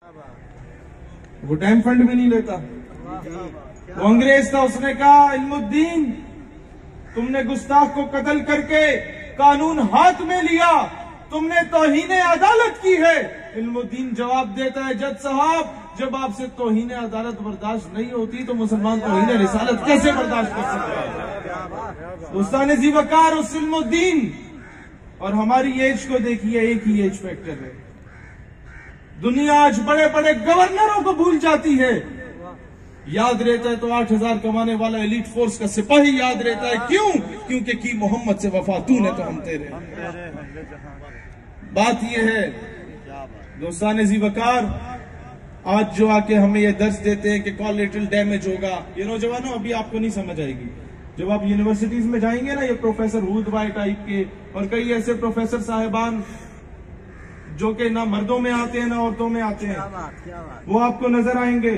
वो time fund भी नहीं लेता। वो अंग्रेज था, उसने कहा इल्मुद्दीन तुमने गुस्ताख को कत्ल करके कानून हाथ में लिया, तुमने तौहीन अदालत की है। इल्मुद्दीन जवाब देता है जज साहब जब आपसे तौहीन अदालत बर्दाश्त नहीं होती तो मुसलमान तौहीन रिसालत कैसे बर्दाश्त कर सकता है। उस्ताद ज़ीवकार उस इल्मुद्दीन और हमारी एज को देखिए, एक ही एज फैक्टर है। दुनिया आज बड़े बड़े गवर्नरों को भूल जाती है। याद रहता है तो 8,000 कमाने वाला एलीट फोर्स का सिपाही याद रहता है। क्यों? क्योंकि की मोहम्मद से वफा तूने तो हम तेरे। बात यह है दोस्तान ज़ीवकार, आज जो आके हमें यह दर्ज देते हैं कि कोलेटरल डैमेज होगा, ये नौजवानों अभी आपको नहीं समझ आएगी। जब आप यूनिवर्सिटीज में जाएंगे ना, ये प्रोफेसर हूदवाई टाइप के और कई ऐसे प्रोफेसर साहिबान जो कि ना मर्दों में आते हैं ना औरतों में आते हैं, वो आपको नजर आएंगे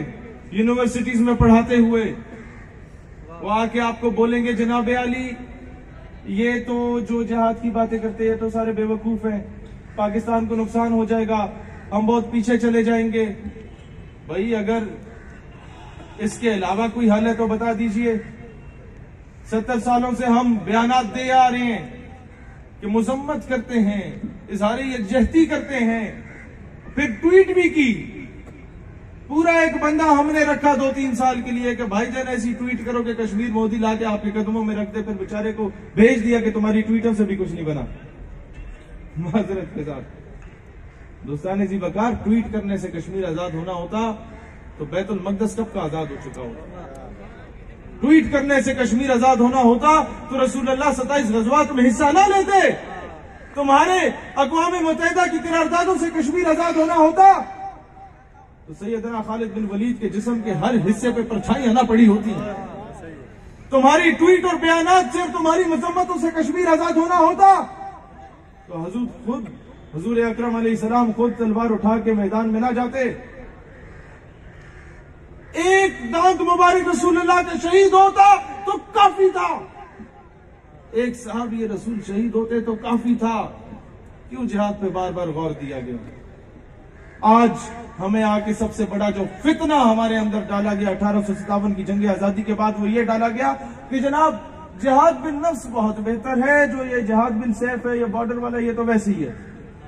यूनिवर्सिटीज में पढ़ाते हुए। वो आके आपको बोलेंगे जनाब आली ये तो जो जिहाद की बातें करते हैं तो सारे बेवकूफ हैं, पाकिस्तान को नुकसान हो जाएगा, हम बहुत पीछे चले जाएंगे। भाई अगर इसके अलावा कोई हल है तो बता दीजिए। 70 सालों से हम बयानात दे आ रहे हैं कि मुजम्मत करते हैं, इजहार यकजहती करते हैं, फिर ट्वीट भी की। पूरा एक बंदा हमने रखा 2-3 साल के लिए कि भाईजान ऐसी ट्वीट करो कि कश्मीर मोदी लाके आपके कदमों में रख दे, फिर बेचारे को भेज दिया कि तुम्हारी ट्वीटों से भी कुछ नहीं बना। माजरत के साथ दोस्तान ज़ीवकार, ट्वीट करने से कश्मीर आजाद होना होता तो बैतुल मक़दस कब का आजाद हो चुका होता। ट्वीट करने से कश्मीर आजाद होना होता तो रसूलुल्लाह 27 गज़वात में हिस्सा ना लेते। तुम्हारे अक़वाम मुत्तहिदा की करारदादों से कश्मीर आजाद होना होता तो सैयदना खालिद बिन वलीद के जिस्म के हर हिस्से पे परछाइयां ना पड़ी होती। तुम्हारी ट्वीट और बयानात से, तुम्हारी मजम्मतों से कश्मीर आजाद होना होता तो हुजूर अकरम अलैहिस्सलाम खुद तलवार उठा के मैदान में ना जाते। एक दांत मुबारक रसूलुल्लाह का शहीद होता तो काफी था। एक साहब ये रसूल शहीद होते तो काफी था। क्यों जिहाद पे बार बार गौर दिया गया। आज हमें आके सबसे बड़ा जो फितना हमारे अंदर डाला गया 1857 की जंग आजादी के बाद, वो ये डाला गया कि जनाब जिहाद बिन नफ्स बहुत बेहतर है, जो ये जिहाद बिन सैफ है, ये बॉर्डर वाला, ये तो वैसे ही है,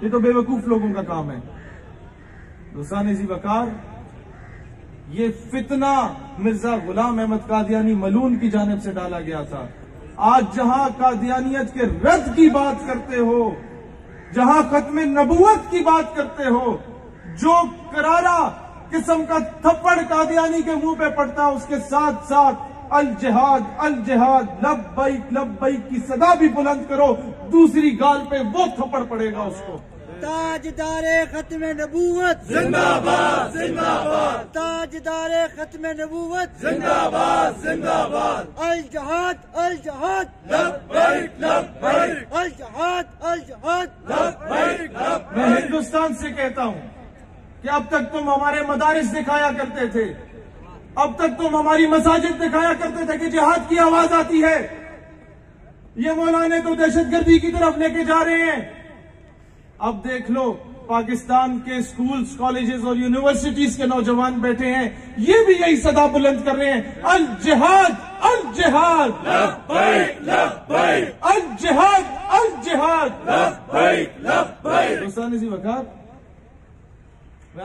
ये तो बेवकूफ लोगों का काम है। दोस्तान ज़ीवकार, ये फितना मिर्जा गुलाम अहमद कादियानी मलून की जानिब से डाला गया था। आज जहां कादियानियत के रद्द की बात करते हो, जहां खत्म नबूवत की बात करते हो, जो करारा किस्म का थप्पड़ कादियानी के मुंह पे पड़ता, उसके साथ साथ अल जिहाद लब्बैक लब्बैक की सदा भी बुलंद करो, दूसरी गाल पे वो थप्पड़ पड़ेगा उसको। ताजदारे खत्म नबूवत जिंदाबाद जिंदाबाद, ताजदारे खत्म नबूवत जिंदाबाद जिंदाबाद, अल जहाद लब्बैक लब्बैक, अल जहाद लब्बैक लब्बैक। मैं हिंदुस्तान से कहता हूं कि अब तक तुम हमारे मदारिस दिखाया करते थे, अब तक तुम हमारी मसाजिद दिखाया करते थे कि जिहाद की आवाज आती है। ये मौलाने तो दहशतगर्दी की तरफ लेके जा रहे हैं। अब देख लो पाकिस्तान के स्कूल्स, कॉलेजेस और यूनिवर्सिटीज के नौजवान बैठे हैं, ये भी यही सदा बुलंद कर रहे हैं, अल जिहाद लब्बैक लब्बैक, अल जिहाद लब्बैक लब्बैक। दोस्तान ज़ीवकार, मैं